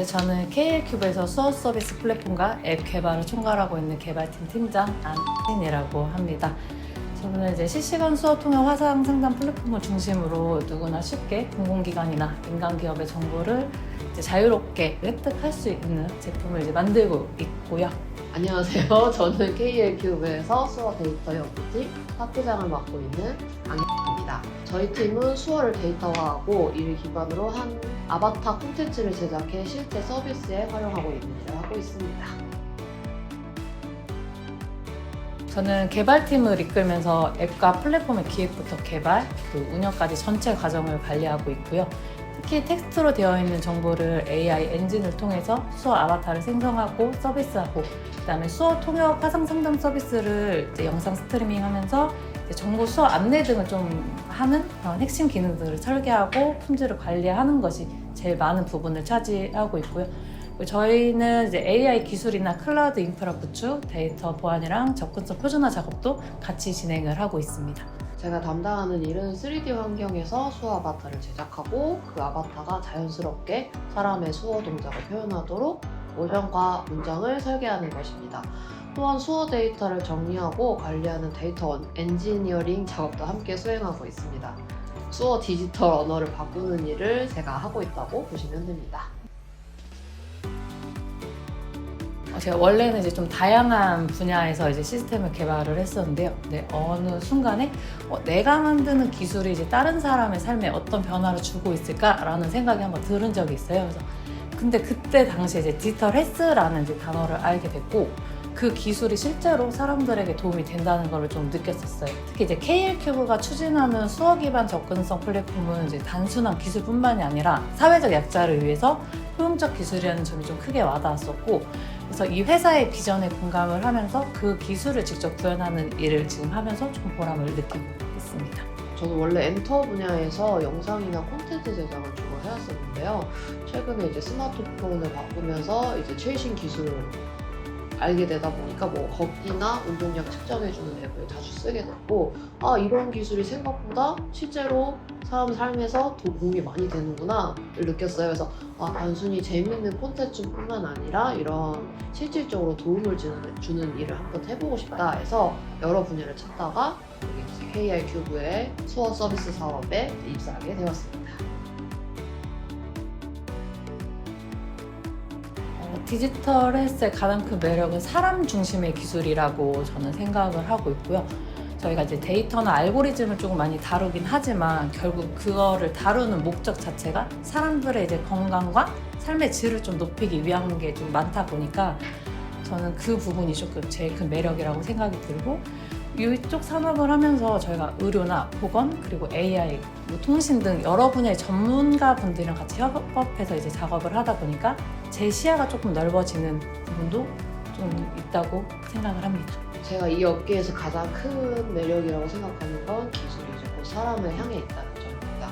네, 저는 KL큐브에서 수어 서비스 플랫폼과 앱 개발을 총괄하고 있는 개발팀 팀장 안진이라고 합니다. 저는 이제 실시간 수어 통역 화상 상담 플랫폼을 중심으로 누구나 쉽게 공공기관이나 민간기업의 정보를 이제 자유롭게 획득할 수 있는 제품을 이제 만들고 있고요. 안녕하세요. 저는 KL큐브에서 수어 데이터 연구팀 학부장을 맡고 있는 강혜입니다. 저희 팀은 수어를 데이터화하고 이를 기반으로 한 아바타 콘텐츠를 제작해 실제 서비스에 활용하고 있는 일을 하고 있습니다. 저는 개발팀을 이끌면서 앱과 플랫폼의 기획부터 개발, 또 운영까지 전체 과정을 관리하고 있고요. 특히 텍스트로 되어 있는 정보를 AI 엔진을 통해서 수어 아바타를 생성하고 서비스하고, 그다음에 수어 통역 화상 상담 서비스를 이제 영상 스트리밍하면서 이제 정보 수어 안내 등을 좀 하는 그런 핵심 기능들을 설계하고 품질을 관리하는 것이 제일 많은 부분을 차지하고 있고요. 저희는 이제 AI 기술이나 클라우드 인프라 구축, 데이터 보안이랑 접근성 표준화 작업도 같이 진행을 하고 있습니다. 제가 담당하는 일은 3D 환경에서 수어 아바타를 제작하고 그 아바타가 자연스럽게 사람의 수어 동작을 표현하도록 모션과 문장을 설계하는 것입니다. 또한 수어 데이터를 정리하고 관리하는 데이터 엔지니어링 작업도 함께 수행하고 있습니다. 수어 디지털 언어를 바꾸는 일을 제가 하고 있다고 보시면 됩니다. 제가 원래는 이제 좀 다양한 분야에서 이제 시스템을 개발을 했었는데요. 네, 어느 순간에 내가 만드는 기술이 이제 다른 사람의 삶에 어떤 변화를 주고 있을까라는 생각이 한번 들은 적이 있어요. 그래서 근데 그때 당시에 이제 디지털 헬스라는 이제 단어를 알게 됐고, 그 기술이 실제로 사람들에게 도움이 된다는 걸 좀 느꼈었어요. 특히 이제 KL큐브가 추진하는 수어 기반 접근성 플랫폼은 이제 단순한 기술뿐만이 아니라 사회적 약자를 위해서 효용적 기술이라는 점이 좀 크게 와닿았었고, 그래서 이 회사의 비전에 공감을 하면서 그 기술을 직접 구현하는 일을 지금 하면서 좀 보람을 느끼고 있습니다. 저는 원래 엔터 분야에서 영상이나 콘텐츠 제작을 주로 해왔었는데요. 최근에 이제 스마트폰을 바꾸면서 이제 최신 기술을 알게 되다 보니까 뭐 걷기나 운동량 측정해주는 앱을 자주 쓰게 됐고, 이런 기술이 생각보다 실제로 사람 삶에서 도움이 많이 되는구나를 느꼈어요. 그래서 단순히 재밌는 콘텐츠뿐만 아니라 이런 실질적으로 도움을 주는 일을 한번 해보고 싶다 해서 여러 분야를 찾다가 여기 KL큐브의 수어 서비스 사업에 입사하게 되었습니다. 디지털 헬스의 가장 큰 매력은 사람 중심의 기술이라고 저는 생각을 하고 있고요. 저희가 이제 데이터나 알고리즘을 조금 많이 다루긴 하지만 결국 그거를 다루는 목적 자체가 사람들의 이제 건강과 삶의 질을 좀 높이기 위한 게 좀 많다 보니까 저는 그 부분이 조금 제일 큰 매력이라고 생각이 들고, 이쪽 산업을 하면서 저희가 의료나 보건 그리고 AI, 통신 등 여러 분야의 전문가 분들이랑 같이 협업해서 이제 작업을 하다 보니까 제 시야가 조금 넓어지는 부분도 좀 있다고 생각을 합니다. 제가 이 업계에서 가장 큰 매력이라고 생각하는 건 기술이죠. 곧 사람을 향해 있다는 점입니다.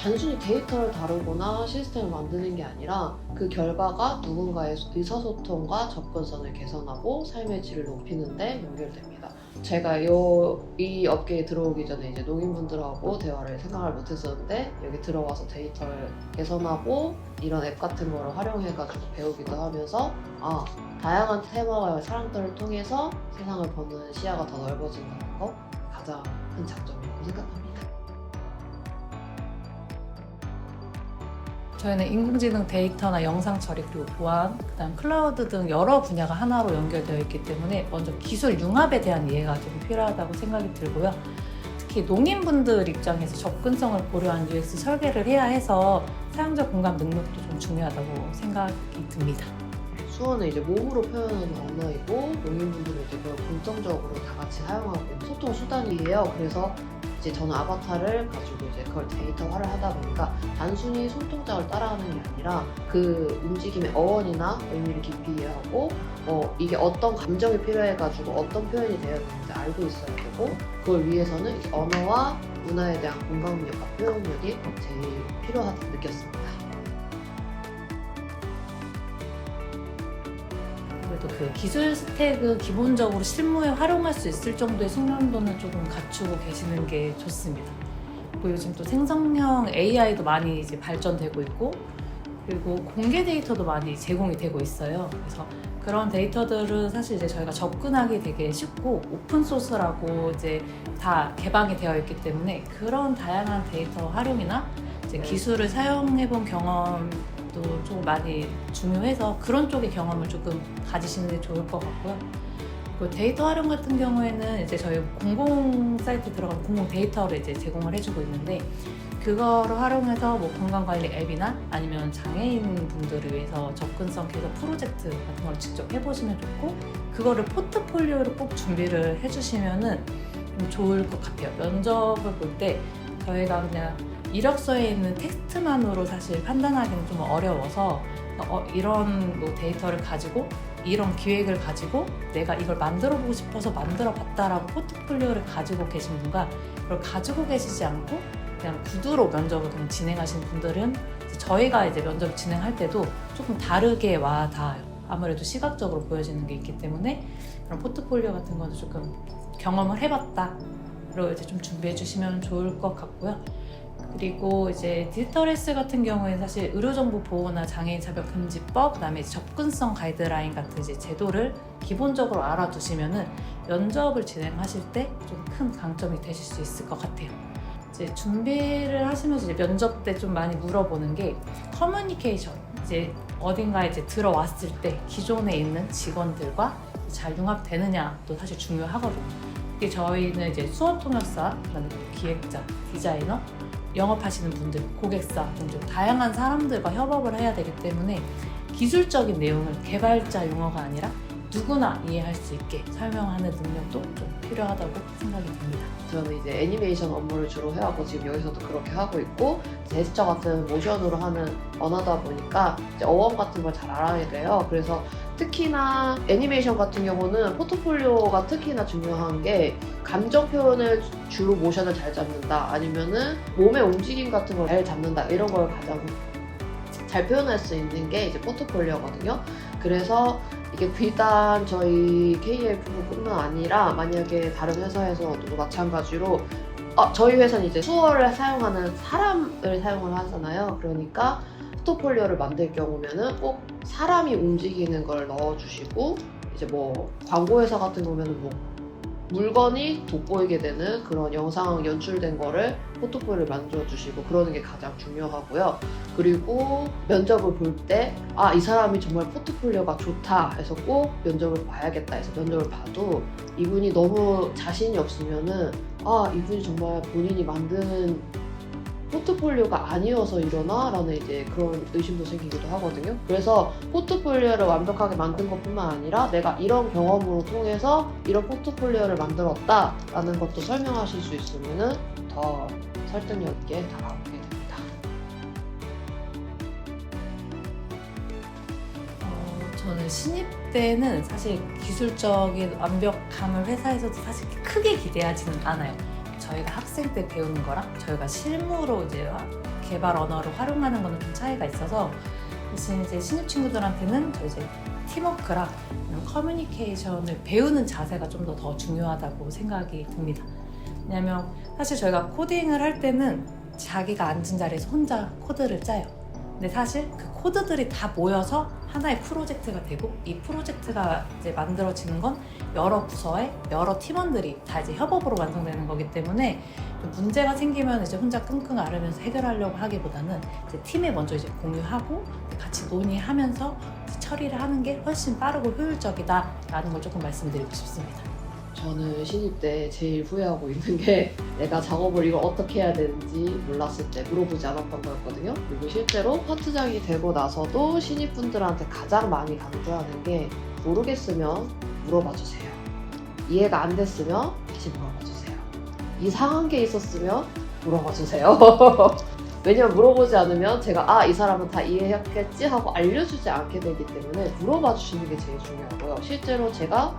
단순히 데이터를 다루거나 시스템을 만드는 게 아니라 그 결과가 누군가의 의사소통과 접근성을 개선하고 삶의 질을 높이는 데 연결됩니다. 제가 이 업계에 들어오기 전에 이제 농인분들하고 대화를 생각을 못했었는데, 여기 들어와서 데이터를 개선하고 이런 앱 같은 거를 활용해가지고 배우기도 하면서 다양한 테마와 사람들을 통해서 세상을 보는 시야가 더 넓어진다는 거 가장 큰 장점이라고 생각합니다. 저희는 인공지능 데이터나 영상 처리 그리고 보안, 그다음 클라우드 등 여러 분야가 하나로 연결되어 있기 때문에 먼저 기술 융합에 대한 이해가 좀 필요하다고 생각이 들고요. 특히 농인분들 입장에서 접근성을 고려한 UX 설계를 해야 해서 사용자 공감 능력도 좀 중요하다고 생각이 듭니다. 수어는 이제 몸으로 표현하는 언어이고, 농민분들은 이제 그걸 공정적으로 다 같이 사용하고 있는 소통 수단이에요. 그래서 이제 저는 아바타를 가지고 이제 그걸 데이터화를 하다 보니까 단순히 손동작을 따라하는 게 아니라 그 움직임의 어원이나 의미를 깊이 이해하고, 이게 어떤 감정이 필요해가지고 어떤 표현이 되어 있는지 알고 있어야 되고, 그걸 위해서는 이제 언어와 문화에 대한 공감력과 표현력이 제일 필요하다고 느꼈습니다. 그래도 그 기술 스택은 기본적으로 실무에 활용할 수 있을 정도의 숙련도는 조금 갖추고 계시는 게 좋습니다. 요즘 또 생성형 AI도 많이 이제 발전되고 있고, 그리고 공개 데이터도 많이 제공이 되고 있어요. 그래서 그런 데이터들은 사실 이제 저희가 접근하기 되게 쉽고 오픈 소스라고 이제 다 개방이 되어 있기 때문에 그런 다양한 데이터 활용이나 이제 기술을 사용해 본 경험도 좀 많이 중요해서 그런 쪽의 경험을 조금 가지시는 게 좋을 것 같고요. 그리고 데이터 활용 같은 경우에는 이제 저희 공공 사이트 들어가면 공공 데이터를 이제 제공을 해주고 있는데 그거를 활용해서 뭐 건강관리 앱이나 아니면 장애인 분들을 위해서 접근성 개선 프로젝트 같은 걸 직접 해보시면 좋고 그거를 포트폴리오로 꼭 준비를 해주시면은 좀 좋을 것 같아요. 면접을 볼 때 저희가 그냥 이력서에 있는 텍스트만으로 사실 판단하기는 좀 어려워서 이런 뭐 데이터를 가지고 이런 기획을 가지고 내가 이걸 만들어 보고 싶어서 만들어 봤다라고 포트폴리오를 가지고 계신 분과 그걸 가지고 계시지 않고 그냥 구두로 면접을 그냥 진행하시는 분들은 저희가 이제 면접을 진행할 때도 조금 다르게 와 닿아요. 아무래도 시각적으로 보여지는 게 있기 때문에 그런 포트폴리오 같은 거는 조금 경험을 해봤다로 이제 좀 준비해 주시면 좋을 것 같고요. 그리고 이제 디지털 헬스 같은 경우에는 사실 의료정보보호나 장애인 차별금지법, 그다음에 접근성 가이드라인 같은 이제 제도를 기본적으로 알아두시면은 면접을 진행하실 때 좀 큰 강점이 되실 수 있을 것 같아요. 이제 준비를 하시면서 이제 면접 때 좀 많이 물어보는 게 커뮤니케이션. 이제 어딘가에 이제 들어왔을 때 기존에 있는 직원들과 잘 융합되느냐도 사실 중요하거든요. 이게 저희는 이제 수어 통역사, 그다음에 기획자, 디자이너, 영업하시는 분들, 고객사 등 좀 다양한 사람들과 협업을 해야 되기 때문에 기술적인 내용을 개발자 용어가 아니라 누구나 이해할 수 있게 설명하는 능력도 좀 필요하다고 생각이 듭니다. 저는 이제 애니메이션 업무를 주로 해왔고 지금 여기서도 그렇게 하고 있고 제스처 같은 모션으로 하는 언어다 보니까 이제 어원 같은 걸 잘 알아야 돼요. 그래서 특히나 애니메이션 같은 경우는 포트폴리오가 특히나 중요한 게 감정 표현을 주로 모션을 잘 잡는다 아니면은 몸의 움직임 같은 걸 잘 잡는다 이런 걸 가장 잘 표현할 수 있는 게 이제 포트폴리오거든요. 그래서 이게 비단 저희 KF뿐만 아니라 만약에 다른 회사에서도 마찬가지로 저희 회사는 이제 수어를 사용하는 사람을 사용을 하잖아요. 그러니까 포트폴리오를 만들 경우면은 꼭 사람이 움직이는 걸 넣어주시고 이제 뭐 광고회사 같은 경우면은 뭐 물건이 돋보이게 되는 그런 영상 연출된 거를 포트폴리오를 만들어주시고 그러는 게 가장 중요하고요. 그리고 면접을 볼 때 이 사람이 정말 포트폴리오가 좋다 해서 꼭 면접을 봐야겠다 해서 면접을 봐도 이분이 너무 자신이 없으면은 이분이 정말 본인이 만드는 포트폴리오가 아니어서 이러나? 라는 이제 그런 의심도 생기기도 하거든요. 그래서 포트폴리오를 완벽하게 만든 것뿐만 아니라 내가 이런 경험으로 통해서 이런 포트폴리오를 만들었다 라는 것도 설명하실 수 있으면 더 설득력 있게 다가오게 됩니다. 저는 신입 때는 사실 기술적인 완벽함을 회사에서도 사실 크게 기대하지는 않아요. 저희가 학생 때 배우는 거랑 저희가 실무로 이제 개발 언어를 활용하는 거는 좀 차이가 있어서 대신 이제 신입 친구들한테는 저 이제 팀워크랑 커뮤니케이션을 배우는 자세가 좀 더 중요하다고 생각이 듭니다. 왜냐면 사실 저희가 코딩을 할 때는 자기가 앉은 자리에서 혼자 코드를 짜요. 근데 사실 그 코드들이 다 모여서 하나의 프로젝트가 되고 이 프로젝트가 이제 만들어지는 건 여러 부서의 여러 팀원들이 다 이제 협업으로 완성되는 거기 때문에 문제가 생기면 이제 혼자 끙끙 앓으면서 해결하려고 하기보다는 이제 팀에 먼저 이제 공유하고 같이 논의하면서 처리를 하는 게 훨씬 빠르고 효율적이다라는 걸 조금 말씀드리고 싶습니다. 저는 신입 때 제일 후회하고 있는 게 내가 작업을 이걸 어떻게 해야 되는지 몰랐을 때 물어보지 않았던 거였거든요. 그리고 실제로 파트장이 되고 나서도 신입분들한테 가장 많이 강조하는 게 모르겠으면 물어봐 주세요. 이해가 안 됐으면 다시 물어봐 주세요. 이상한 게 있었으면 물어봐 주세요. 왜냐면 물어보지 않으면 제가 이 사람은 다 이해했겠지 하고 알려주지 않게 되기 때문에 물어봐 주시는 게 제일 중요하고요. 실제로 제가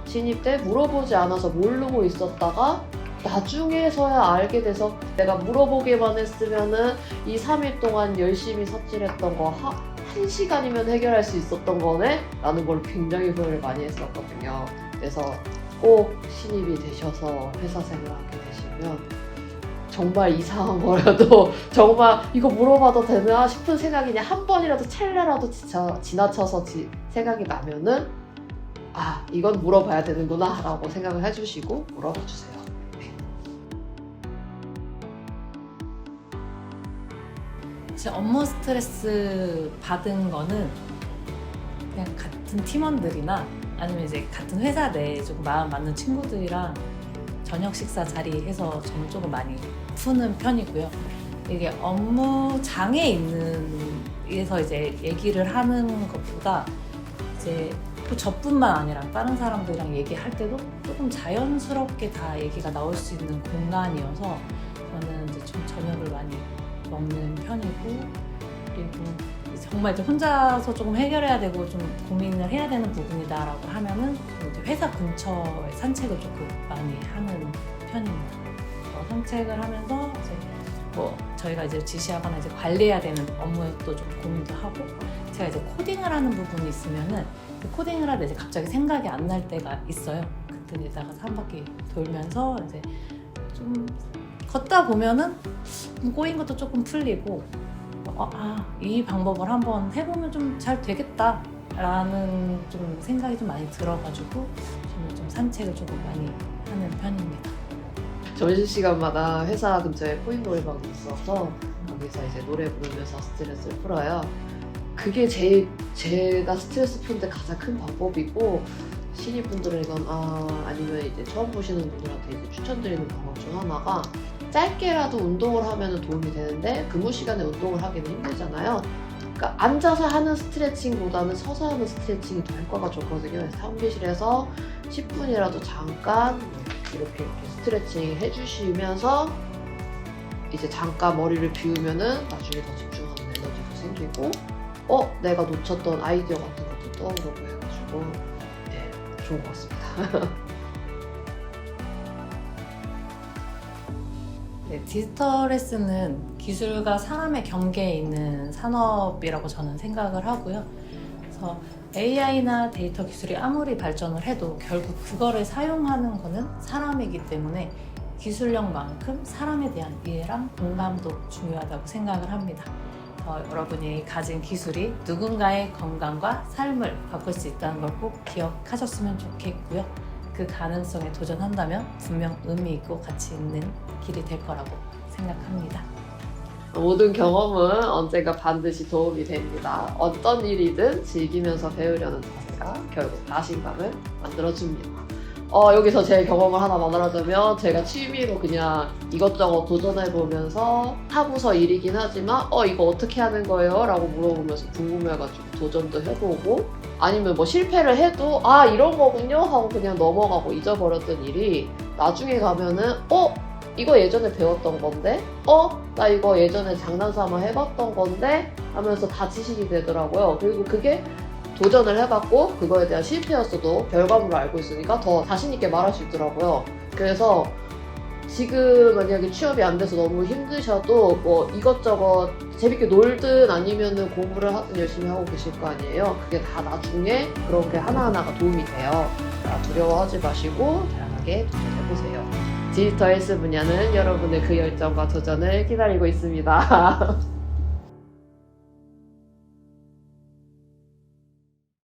신입 때 물어보지 않아서 모르고 있었다가 나중에서야 알게 돼서 내가 물어보기만 했으면은 이 3일 동안 열심히 삽질했던 거 1시간이면 해결할 수 있었던 거네? 라는 걸 굉장히 후회를 많이 했었거든요. 그래서 꼭 신입이 되셔서 회사 생활을 하게 되시면 정말 이상한 거라도 정말 이거 물어봐도 되나 싶은 생각이 그냥 한 번이라도 찰나라도 지나쳐서 생각이 나면은 아 이건 물어봐야 되는구나 라고 생각을 해주시고 물어봐 주세요. 제 업무 스트레스 받은 거는 그냥 같은 팀원들이나 아니면 이제 같은 회사 내에 좀 마음 맞는 친구들이랑 저녁 식사 자리에서 저는 조금 많이 푸는 편이고요. 이게 업무장에 있는 에서 이제 얘기를 하는 것보다 이제 또 저뿐만 아니라 다른 사람들이랑 얘기할 때도 조금 자연스럽게 다 얘기가 나올 수 있는 공간이어서 저는 이제 좀 저녁을 많이 먹는 편이고, 그리고 정말 이제 혼자서 조금 해결해야 되고 좀 고민을 해야 되는 부분이다라고 하면은 이제 회사 근처에 산책을 조금 많이 하는 편입니다. 산책을 하면서 이제 뭐 저희가 이제 지시하거나 이제 관리해야 되는 업무도 좀 고민도 하고, 제가 이제 코딩을 하는 부분이 있으면은 그 코딩을 하다 이제 갑자기 생각이 안 날 때가 있어요. 그때 이제 나가서 한 바퀴 돌면서 이제 좀 걷다 보면은 꼬인 것도 조금 풀리고, 이 방법을 한번 해보면 좀 잘 되겠다라는 좀 생각이 좀 많이 들어가지고 저는 좀 산책을 조금 많이 하는 편입니다. 점심시간마다 회사 근처에 코인 노래방이 있어서 거기서 이제 노래 부르면서 스트레스를 풀어요. 그게 제가 스트레스 푸는데 가장 큰 방법이고, 신입분들은 이건 아니면 이제 처음 보시는 분들한테 이제 추천드리는 방법 중 하나가, 짧게라도 운동을 하면 도움이 되는데 근무 시간에 운동을 하기는 힘들잖아요. 그러니까 앉아서 하는 스트레칭보다는 서서 하는 스트레칭이 더 효과가 좋거든요. 그래서 사무실에서 10분이라도 잠깐 이렇게 스트레칭 해주시면서 이제 잠깐 머리를 비우면은 나중에 더 집중하는 에너지도 생기고, 내가 놓쳤던 아이디어 같은 것도 떠오르고 해가지고 네, 좋은 것 같습니다. 네, 디지털에스는 기술과 사람의 경계에 있는 산업이라고 저는 생각을 하고요. 그래서 AI나 데이터 기술이 아무리 발전을 해도 결국 그거를 사용하는 거는 사람이기 때문에 기술력만큼 사람에 대한 이해랑 공감도 중요하다고 생각을 합니다. 여러분이 가진 기술이 누군가의 건강과 삶을 바꿀 수 있다는 걸 꼭 기억하셨으면 좋겠고요. 그 가능성에 도전한다면 분명 의미 있고 가치 있는 길이 될 거라고 생각합니다. 모든 경험은 언젠가 반드시 도움이 됩니다. 어떤 일이든 즐기면서 배우려는 자세가 결국 자신감을 만들어줍니다. 여기서 제 경험을 하나 말하자면, 제가 취미로 그냥 이것저것 도전해보면서 타부서 일이긴 하지만 이거 어떻게 하는 거예요? 라고 물어보면서 궁금해가지고 도전도 해보고, 아니면 뭐 실패를 해도 이런 거군요? 하고 그냥 넘어가고 잊어버렸던 일이 나중에 가면은 이거 예전에 배웠던 건데? 나 이거 예전에 장난삼아 해봤던 건데? 하면서 다 지식이 되더라고요. 그리고 그게 도전을 해봤고 그거에 대한 실패였어도 결과물을 알고 있으니까 더 자신있게 말할 수 있더라고요. 그래서 지금 만약에 취업이 안 돼서 너무 힘드셔도 뭐 이것저것 재밌게 놀든 아니면은 공부를 하든 열심히 하고 계실 거 아니에요. 그게 다 나중에 그런 게 하나하나가 도움이 돼요. 두려워하지 마시고 다양하게 도전해보세요. 디지털 헬스 분야는 여러분의 그 열정과 도전을 기다리고 있습니다.